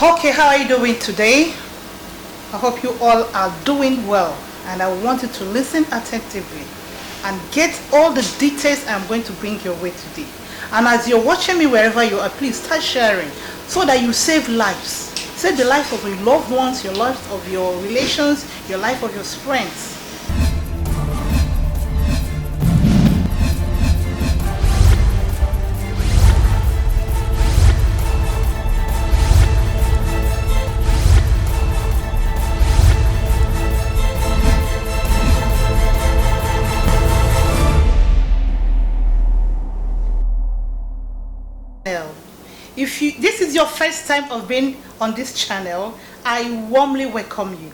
Okay, how are you doing today? I hope you all are doing well, and I want you to listen attentively and get all the details I'm going to bring your way today. And as you're watching me wherever you are, please start sharing so that you save lives. Save the lives of your loved ones, your lives of your relations, your life of your friends. If this is your first time of being on this channel, I warmly welcome you,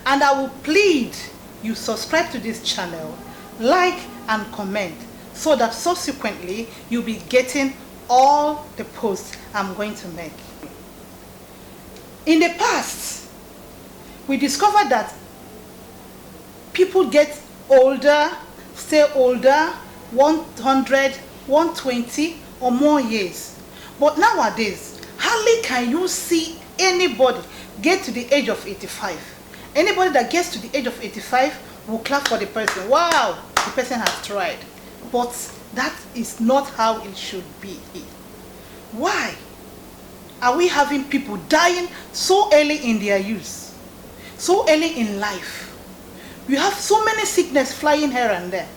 and I will plead you subscribe to this channel, like and comment, so that subsequently you'll be getting all the posts I'm going to make. In the past, we discovered that people get older, stay older, 100, 120 or more years. But nowadays, hardly can you see anybody get to the age of 85. Anybody that gets to the age of 85 will clap for the person. Wow, the person has tried. But that is not how it should be. Why are we having people dying so early in their youth? So early in life? We have so many sickness flying here and there.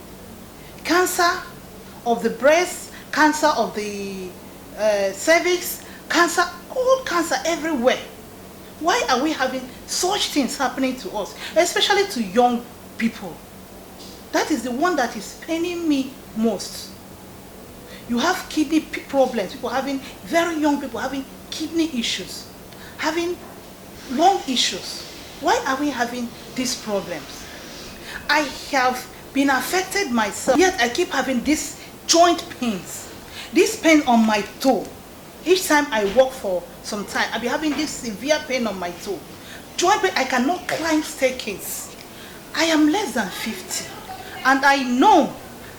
Cancer of the breast, cancer of the cervix, cancer, all cancer everywhere. Why are we having such things happening to us, especially to young people? That is the one that is paining me most. You have kidney problems, people having, very young people having kidney issues, having lung issues. Why are we having these problems? I have been affected myself, yet I keep having these joint pains. This pain on my toe. Each time I walk for some time, I'll be having this severe pain on my toe. Joint pain, I cannot climb staircase. I am less than 50. And I know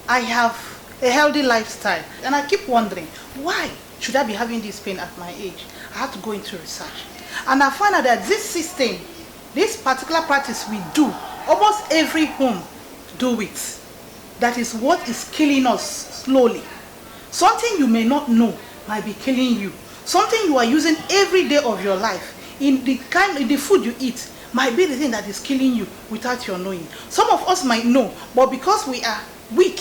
I have a healthy lifestyle. And I keep wondering, why should I be having this pain at my age? I have to go into research. And I found out that this system, this particular practice we do, almost every home do it. That is what is killing us slowly. Something you may not know might be killing you. Something you are using every day of your life, in the food you eat, might be the thing that is killing you without your knowing. Some of us might know, but because we are weak,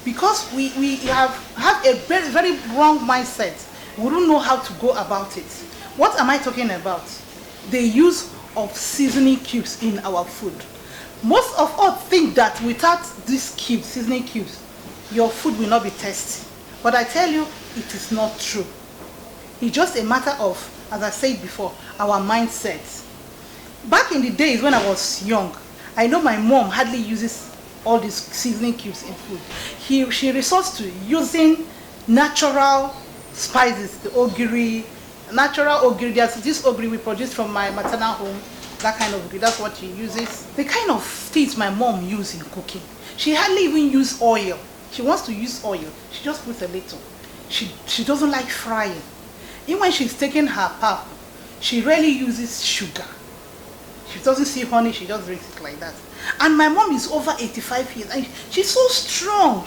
because we have a very, very wrong mindset, we don't know how to go about it. What am I talking about? The use of seasoning cubes in our food. Most of us think that without these cubes, seasoning cubes, your food will not be tasty. But I tell you, it is not true. It's just a matter of, as I said before, our mindset. Back in the days when I was young, I know my mom hardly uses all these seasoning cubes in food. She resorts to using natural spices, the ogiri, natural ogiri. There's this ogiri we produce from my maternal home, that kind of ogiri, that's what she uses. The kind of things my mom uses in cooking. She hardly even uses oil. She wants to use oil. She just puts a little. She doesn't like frying. Even when she's taking her pap, she rarely uses sugar. She doesn't see honey, she just drinks it like that. And my mom is over 85 years and she's so strong.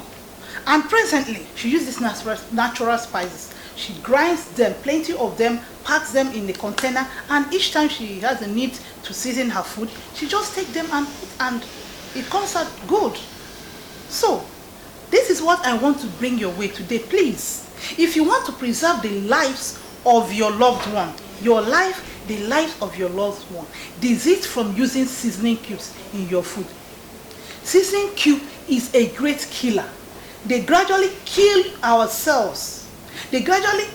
And presently, she uses natural spices. She grinds them, plenty of them, packs them in the container, and each time she has a need to season her food, she just takes them and it comes out good. So, this is what I want to bring your way today. Please, if you want to preserve the lives of your loved one, your life, the life of your loved one, desist from using seasoning cubes in your food. Seasoning cube is a great killer. They gradually kill our cells. They gradually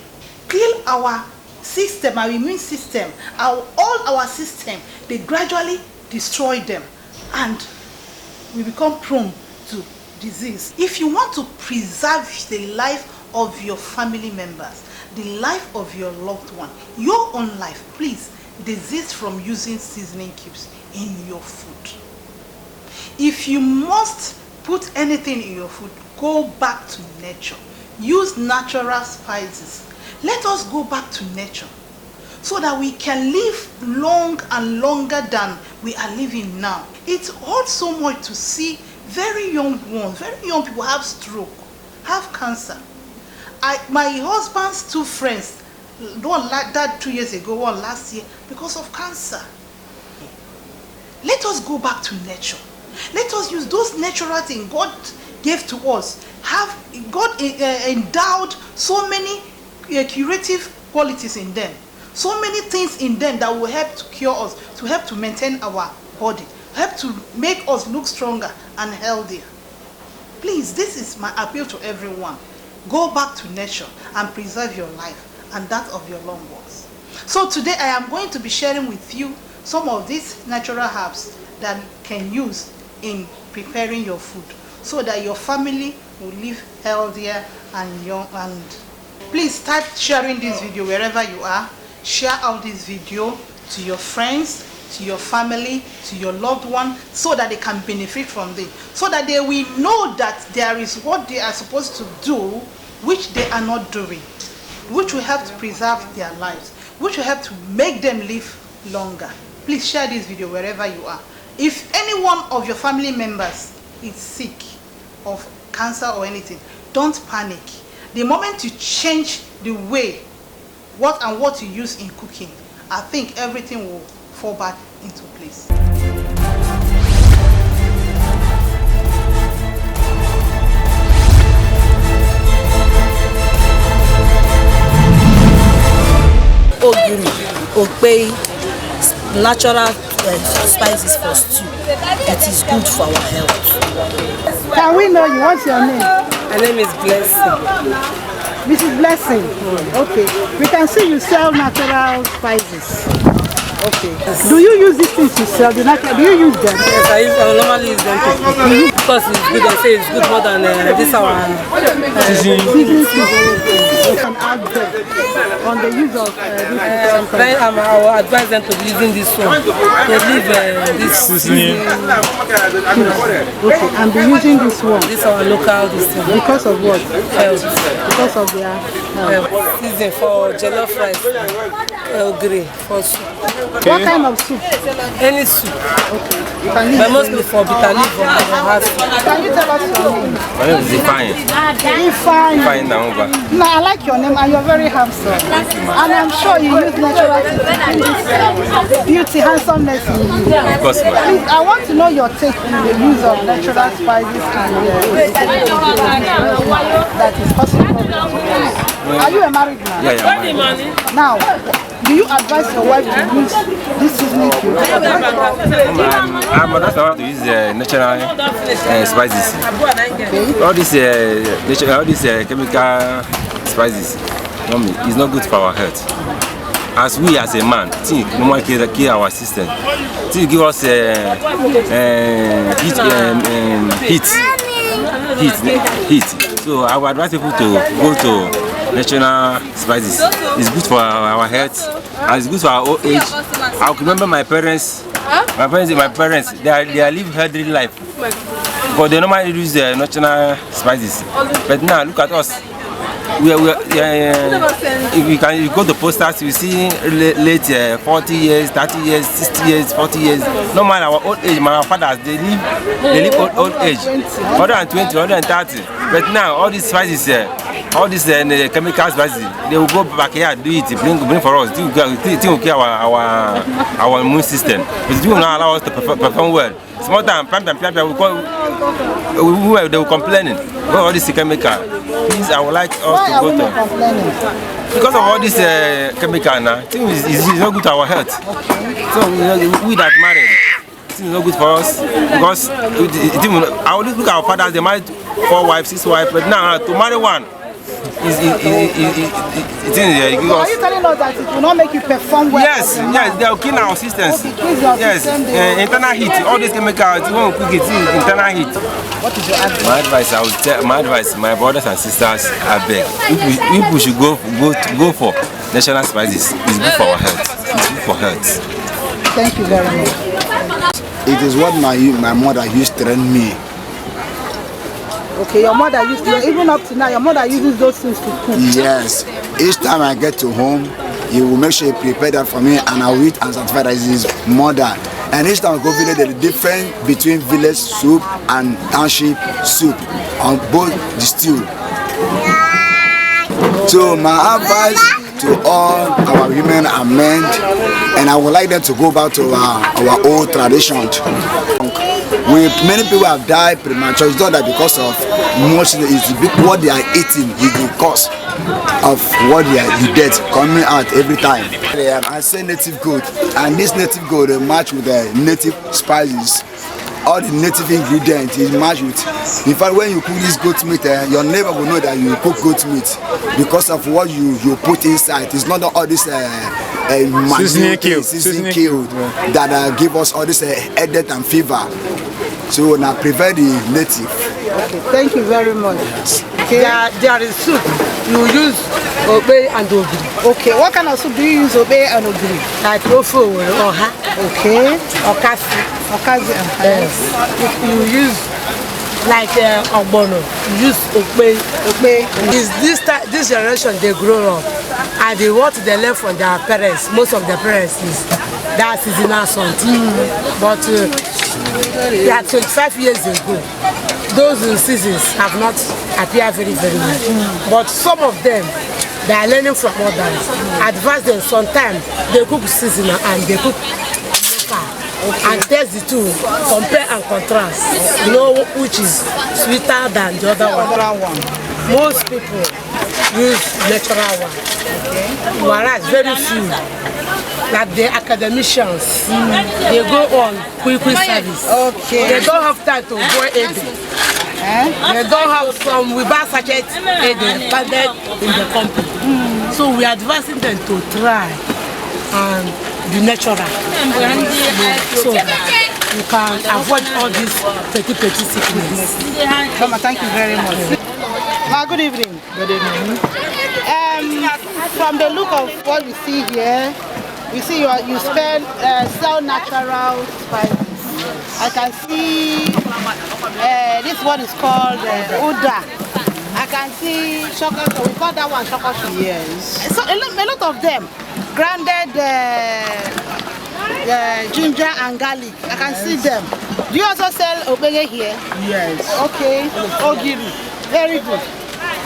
kill our system, our immune system, all our system. They gradually destroy them, and we become prone to disease. If you want to preserve the life of your family members, the life of your loved one, your own life, please desist from using seasoning cubes in your food. If you must put anything in your food, go back to nature. Use natural spices. Let us go back to nature. so that we can live long and longer than we are living now. It hurts so much to see very young ones, very young people have stroke, have cancer. My husband's 2 friends, one died 2 years ago, one last year, because of cancer. Let us go back to nature. Let us use those natural things God gave to us. God endowed so many curative qualities in them. So many things in them that will help to cure us, to help to maintain our body, help to make us look stronger and healthier. Please, this is my appeal to everyone. Go back to nature and preserve your life and that of your loved ones. So today I am going to be sharing with you some of these natural herbs that you can use in preparing your food so that your family will live healthier and young. And please start sharing this video wherever you are. Share out this video to your friends, to your family, to your loved one, so that they can benefit from it, so that they will know that there is what they are supposed to do which they are not doing, which will help to preserve their lives, which will help to make them live longer. Please share this video wherever you are. If any one of your family members is sick of cancer or anything, don't panic. The moment you change the way what you use in cooking, I think everything will fall back into place. Obey natural spices for stew. It is good for our health. Can we know you? What's your name? My name is Blessing. Mrs. Blessing. Okay. We can see you sell natural spices. Okay. Do you use these things to sell? Do you use them? Yes, I normally use them because it's good. I say it's good more than this seasoning. You can add them on the use of this. I will advise them to be using this one. To leave this seasoning. Okay, and be using this one. This our local district. Because of what? Health. Because of their health. Season for jollof rice, grey for soup. Okay. What kind of soup? Any soup. Okay. But mostly for bitter leaf or heart. Can you tell us your name? My name is Ifeanyi. Ifeanyi. No, I like your name and you're very handsome. And I'm sure you use natural beauty, handsomeness in you. Of course, please, I want to know your take in the use of natural spices and that is possible. Are you a married man? Yeah. Now, do you advise your wife to use this seasoning cube? I'm not allowed to use natural spices. Okay. All these chemical spices, it's not good for our health. As we as a man, think we want to kill our system. Think give us heat. So I would advise people to go to natural spices. It's good for our health and it's good for our old age. I remember my parents, they live healthy life. But they normally use natural spices. But now look at us. If you go to posters, you see late 40 years, 30 years, 60 years, 40 years. No matter our old age, my fathers they live old age, 120, 130. But now all these spices, all these chemical spices, they will go back here, do it, bring for us, to care our immune system. But it will not allow us to perform well. Small time, they will complaining. All this chemical. Please, I would like us to go to. Because of all this chemical now, it's not good to our health. So we that married, it's not good for us. Because I would look at our fathers, they married 4 wives, 6 wives, but now to marry one. Are you telling us that it will not make you perform well? Yes, they will kill our systems. Yes, internal heat. All these chemicals, you won't cook it in internal heat. What is your advice? My advice, my brothers and sisters, I beg. If we should go for natural spices, it's good for our health. It's good for health. Thank you very much. It is what my mother used to train me. Okay, your mother used to, even up to now, your mother uses those things to cook. Yes. Each time I get to home, he will make sure he prepare that for me, and I will eat and certify that it is modern. And each time I go village, there is difference between village soup and township soup on both the stew. So my advice to all our women and men, and I would like them to go back to our old tradition. Many people have died premature. It's not that because of much, it's what they are eating is the cause of what the death coming out every time. I say native goat, and this native goat they match with the native spices. All the native ingredients is matched with. In fact, when you cook this goat meat, your neighbor will know that you cook goat meat because of what you put inside. It's not all this seasoning killed that give us all this headache and fever. So now prevent the native. Okay, thank you very much. Yes. Okay. There is soup. You use obey and ogiri. Okay, what kind of soup do you use, obey and ogiri? Like tofu or oha. Okay. Okazi. Okazi. Yes. If you use like ogbono, you use obey. Is this generation they grow up and what they learn from their parents. Most of their parents is that seasonal something. But yeah, 25 years ago, those seasons have not appeared very well. But some of them, they are learning from others. Advise them sometimes they cook seasonal and they cook local. And test the two, compare and contrast. You know which is sweeter than the other one. Most people use natural one, whereas very few, like the academicians, they go on quick service. Okay. They don't have time to boil egg. They don't have some, we buy sachet egg in the company. So we are advising them to try and be natural. So you can avoid all this petty sickness. Mama, thank you very much. Good evening. Good evening. From the look of what we see here, we see you sell natural spices. I can see this one is called Uda. I can see chocolate. We call that one chocolate. Yes. So a lot of them, grounded ginger and garlic. I can see them. Do you also sell obege here? Yes. Okay. Ogiri. Very good.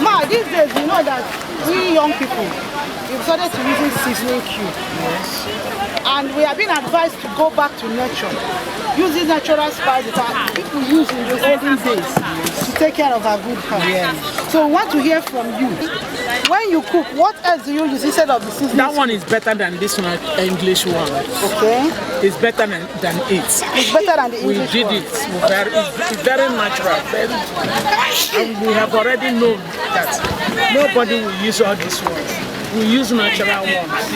Ma, these days you know that we young people, we've started to using seasoning cube. Yes. And we have been advised to go back to nature. Use these natural spices that people use in the olden days to take care of our good health. Yes. So we want to hear from you. When you cook, what else do you use instead of the seasoning? That one is better than this one, English one. Okay. It's better than it. It's better than the English We did one. it's very natural. And we have already known that nobody will use all these ones. We use natural ones.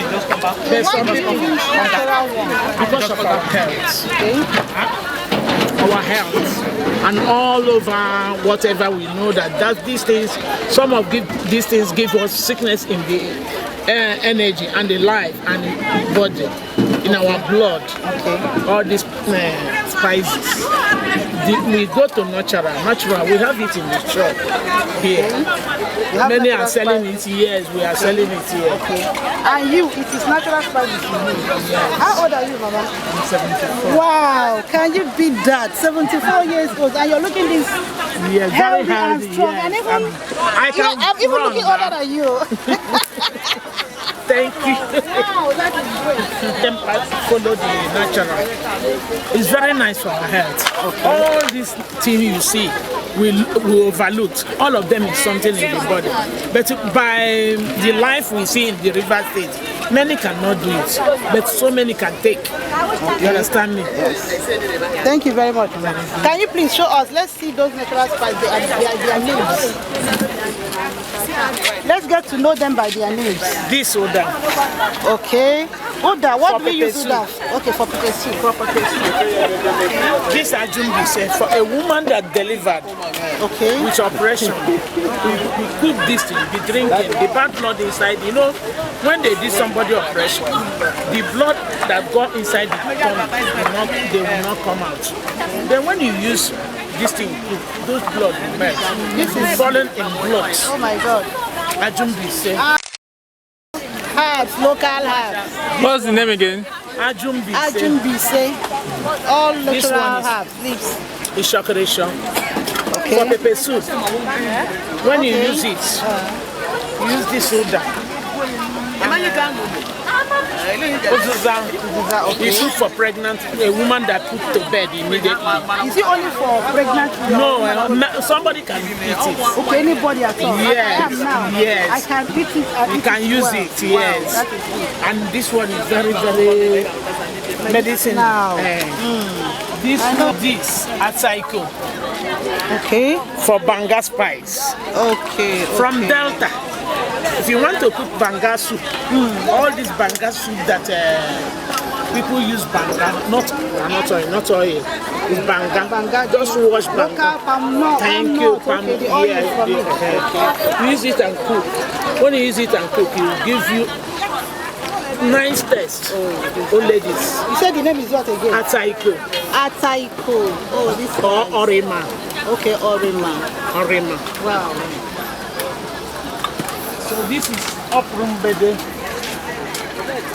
There's Why some do you use natural one? because of our health. Okay. Our health and all over whatever we know that these things, some of these things give us sickness in the energy and the life and the body, in our blood. Okay. All these spices. We go to natural. We have it in the shop here. Many are selling it here. We are selling it here. Okay. And you, it is natural spices you use. How old are you, Mama? I'm 74. Wow, can you beat that? 74 years old, and you're looking this Yeah, very healthy and healthy. strong. Yes. And even, I'm I'm even looking older than you. Thank you. Wow, that is great. Them follow the natural. It's very nice for our health. Okay. All these things you see, we overlook. All of them is something in the body. But by the life we see in the river state, many cannot do it, but so many can take. Okay. You understand me? Yes. Thank you very much. Can you please show us? Let's see those natural spices, their names. Let's get to know them by their names. This Oda. Okay. Oda, what do we use soup. Oda? Okay, for potato soup. This Ajumbi said for a woman that delivered with operation, we cook this thing, be drinking, the bad blood inside. You know, when they did somebody operation, the blood that got inside the tummy, they will not come out. Then when you use this thing, those blood will melt. This is falling in blood. Oh my God. Ajumbi said. herbs, local herbs. What's the name again? Ajumbise. All natural herbs, leaves. It's chocolation. Okay. For pepper soup. When you use it, use this soda. It's good for pregnant, a woman that put to bed immediately. Is it only for pregnant women? No, somebody can eat it. Okay, anybody at all. Yes, yes. I can eat it. You can use it, yes. That is good. And this one is very, very medicinal. This at Psycho. Okay. For banga spice. Okay. From Delta. If you want to cook banga soup, all this banga soup that people use banga, not oil. It's banga. Just wash banga. Thank you, palm. Use it and cook. When you use it and cook, it will give you nice taste. Oh, ladies. You said the name is what again? Ataiko. Ataiko. Oh, this is or Orima. Okay, Orima. Wow. So this is okrumbede.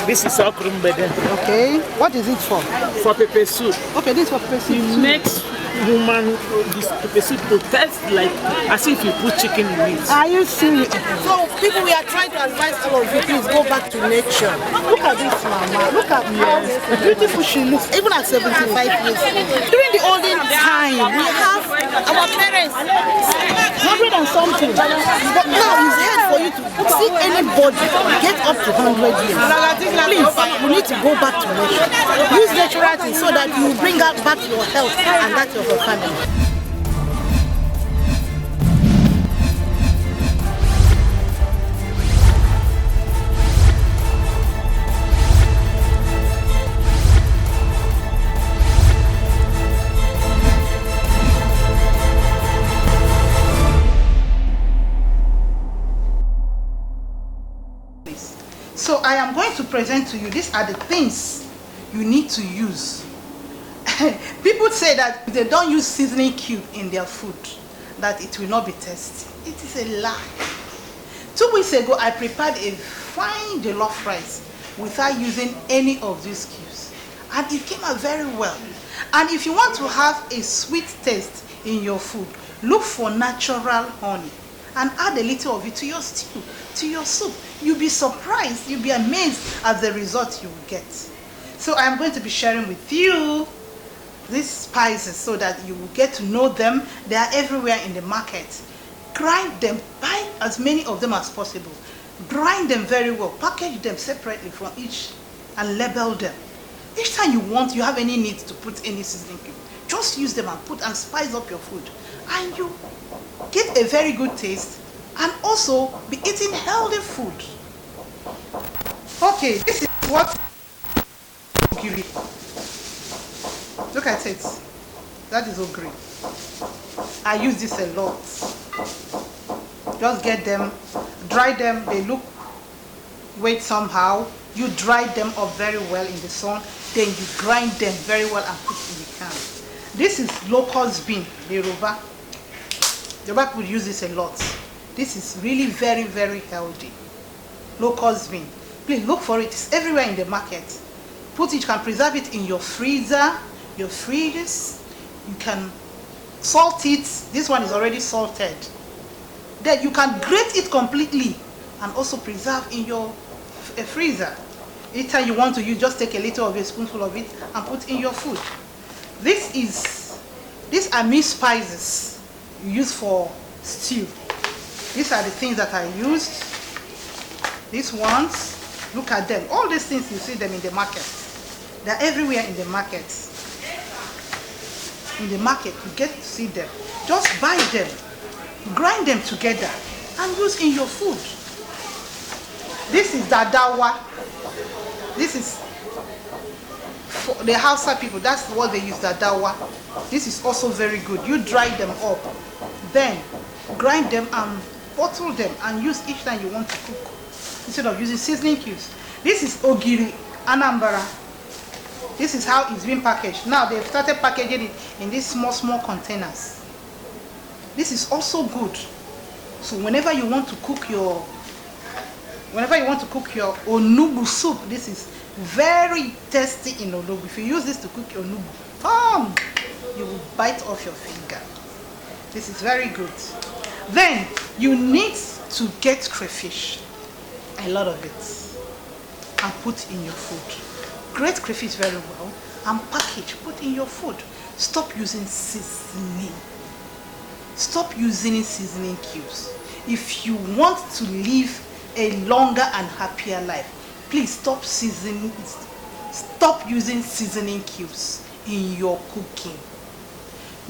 This is okrumbede. Okay. What is it for? For pepper soup. Okay, this is for pepper soup. It makes woman this pepper soup to taste like as if you put chicken in it. Are you serious? So people, we are trying to advise all of you, please go back to nature. Look at this mama. Look at how beautiful she looks, even at 75 years old. During the olden time, we have our parents 100 and something. But now it's hard for you to see anybody get up to 100 years. Please, we need to go back to nature. Use natural things so that you bring out back your health and that of your family. So I am going to present to you, these are the things you need to use. People say that if they don't use seasoning cube in their food, that it will not be tasty. It is a lie. 2 weeks ago, I prepared a fine jollof rice without using any of these cubes. And it came out very well. And if you want to have a sweet taste in your food, look for natural honey and add a little of it to your stew, to your soup. You'll be surprised, you'll be amazed at the result you will get. So I'm going to be sharing with you these spices so that you will get to know them. They are everywhere in the market. Grind them, buy as many of them as possible. Grind them very well, package them separately from each and label them. Each time you want, you have any need to put any seasoning cube, just use them and put and spice up your food. And you get a very good taste and also be eating healthy food. Okay, this is what ogiri. Look at it. That is ogiri. I use this a lot. Just get them, dry them, they look wet somehow. You dry them up very well in the sun, then you grind them very well and put in the can. This is locust bean, the Yoruba. Yoruba would use this a lot. This is really very, very healthy. Locust bean. Please look for it. It's everywhere in the market. You can preserve it in your freezer, your fridges. You can salt it. This one is already salted. Then you can grate it completely and also preserve in your freezer. Each time you want to, you just take a little of a spoonful of it and put in your food. These are mixed spices you use for stew. These are the things that I used. These ones, look at them. All these things, you see them in the market. They're everywhere in the market. In the market, you get to see them. Just buy them, grind them together, and use in your food. This is dadawa. This is for the Hausa people. That's what they use, dadawa. This is also very good. You dry them up, then grind them and bottle them and use each time you want to cook instead of using seasoning cubes. This is ogiri, Anambra. This is how it's been packaged. Now they've started packaging it in these small containers. This is also good. So whenever you want to cook your whenever you want to cook your onugbu soup, this is very tasty in onugbu. If you use this to cook your onugbu, you will bite off your finger. This is very good. Then you need to get crayfish, a lot of it, and put in your food. Grate crayfish very well and package, put in your food. Stop using seasoning. Stop using seasoning cubes. If you want to live a longer and happier life, please stop using seasoning cubes in your cooking.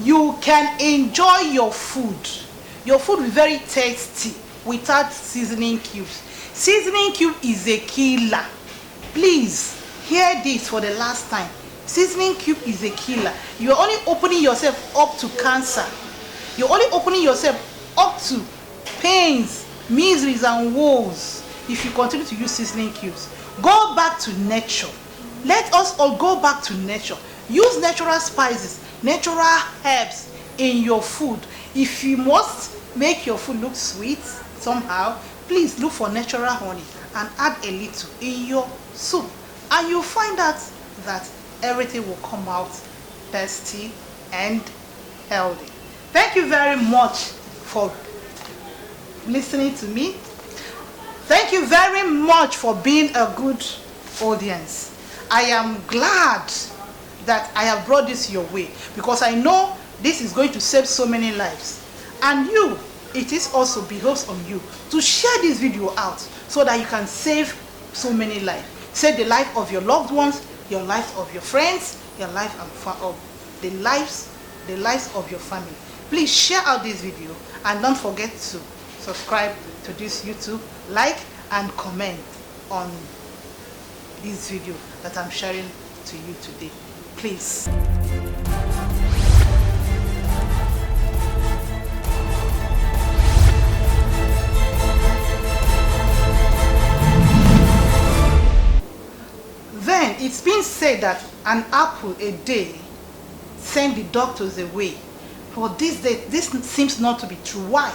You can enjoy your food. Your food will be very tasty without seasoning cubes. Seasoning cube is a killer. Please hear this for the last time. Seasoning cube is a killer. You're only opening yourself up to cancer. You're only opening yourself up to pains, miseries, and woes if you continue to use seasoning cubes. Go back to nature. Let us all go back to nature. Use natural spices, natural herbs in your food. If you must make your food look sweet somehow, please look for natural honey and add a little in your soup, and you'll find out that everything will come out tasty and healthy. Thank you very much for listening to me. Thank you very much for being a good audience. I am glad that I have brought this your way, because I know this is going to save so many lives. And you, it is also behoves on you to share this video out so that you can save so many lives. Save the life of your loved ones, your life of your friends, your life of the lives of your family. Please share out this video, and don't forget to subscribe to this YouTube, like and comment on this video that I'm sharing to you today. Please. Then it's been said that an apple a day send the doctors away. For this day, this seems not to be true. Why?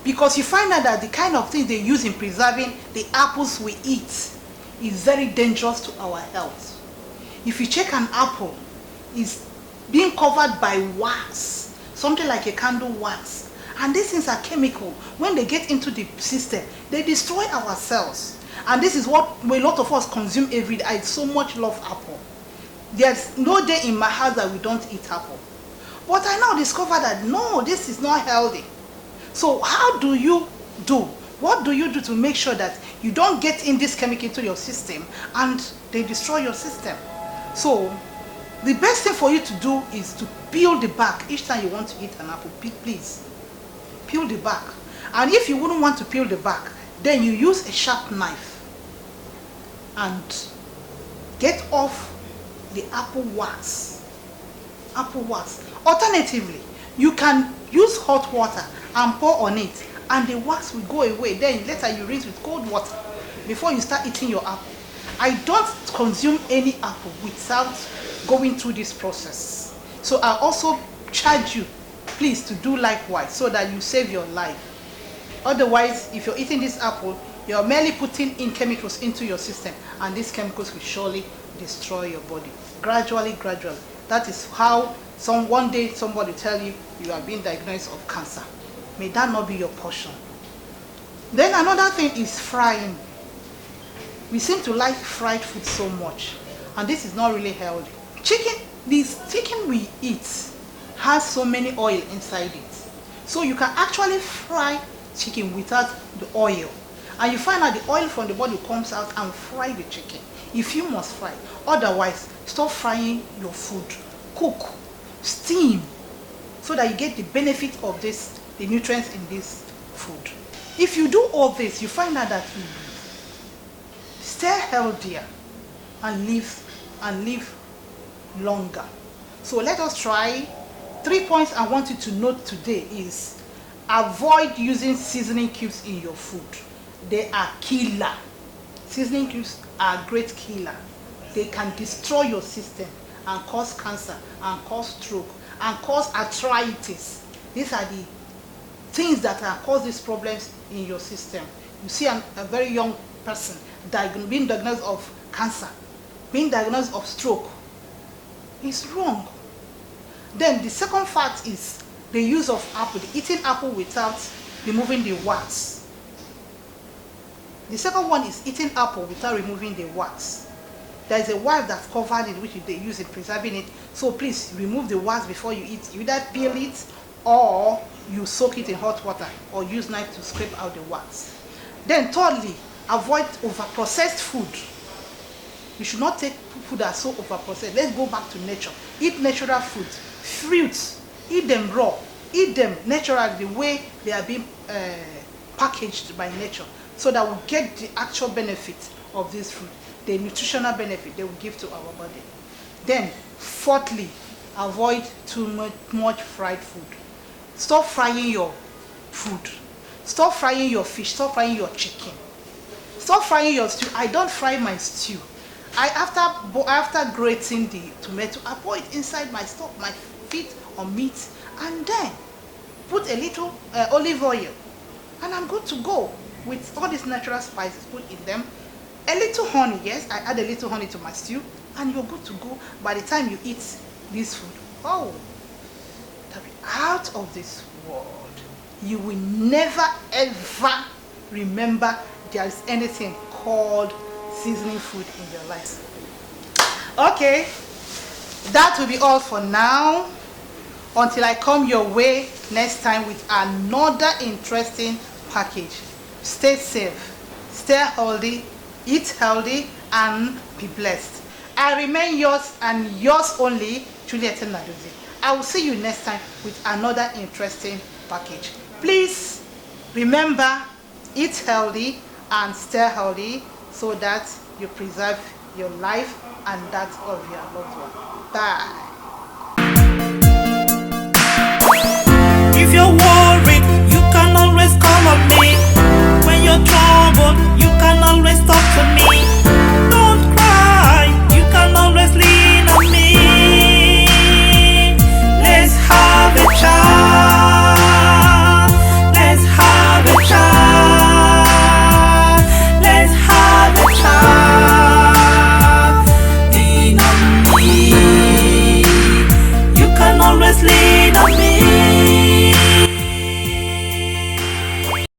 Because you find out that the kind of things they use in preserving the apples we eat is very dangerous to our health. If you check an apple, it's being covered by wax, something like a candle wax. And these things are chemical. When they get into the system, they destroy our cells. And this is what a lot of us consume every day. I so much love apple. There's no day in my house that we don't eat apple. But I now discover that no, this is not healthy. So how do you do? What do you do to make sure that you don't get in this chemical into your system and they destroy your system? So the best thing for you to do is to peel the back each time you want to eat an apple. Please peel the back. And if you wouldn't want to peel the back, then you use a sharp knife and get off the apple wax. Apple wax. Alternatively, you can use hot water and pour on it, and the wax will go away. Then later you rinse with cold water before you start eating your apple. I don't consume any apple without going through this process. So I also charge you, please, to do likewise so that you save your life. Otherwise, if you're eating this apple, you're merely putting in chemicals into your system, and these chemicals will surely destroy your body. Gradually. That is how one day somebody tell you you are being diagnosed of cancer. May that not be your portion. Then another thing is frying. We seem to like fried food so much, and this is not really healthy. This chicken we eat has so many oil inside it. So you can actually fry chicken without the oil. And you find out the oil from the body comes out and fry the chicken. If you must fry. Otherwise, stop frying your food. Cook, steam, so that you get the benefit of this, the nutrients in this food. If you do all this, you find out that you stay healthier and live longer. So let us try. 3 points I want you to note today is: avoid using seasoning cubes in your food. They are killer. Seasoning cubes are a great killer. They can destroy your system and cause cancer and cause stroke and cause arthritis. These are the things that can cause these problems in your system. You see a very young person being diagnosed of cancer, being diagnosed of stroke. It's wrong. Then the second fact is the use of apple, eating apple without removing the wax. The second one is eating apple without removing the wax. There is a wax that's covered in which they use in preserving it. So please remove the wax before you eat. You either peel it or you soak it in hot water or use knife to scrape out the wax. Then thirdly, avoid over-processed food. You should not take food that's so over-processed. Let's go back to nature. Eat natural food. Fruits, eat them raw. Eat them naturally, the way they are being packaged by nature, so that we get the actual benefit of this food, the nutritional benefit they will give to our body. Then, fourthly, avoid too much fried food. Stop frying your food. Stop frying your fish. Stop frying your chicken. Stop frying your stew. I don't fry my stew. After grating the tomato, I pour it inside my stock, my feet or meat, and then put a little olive oil, and I'm good to go with all these natural spices put in them. A little honey, yes, I add a little honey to my stew, and you're good to go. By the time you eat this food, oh, that'll be out of this world. You will never ever remember there is anything called seasoning food in your life. Okay, that will be all for now, until I come your way next time with another interesting package. Stay safe, stay healthy, eat healthy, and be blessed. I remain yours and yours only, Juliet Nadozie. I will see you next time with another interesting package. Please remember, eat healthy and stay healthy, so that you preserve your life and that of your loved one. Bye. If you're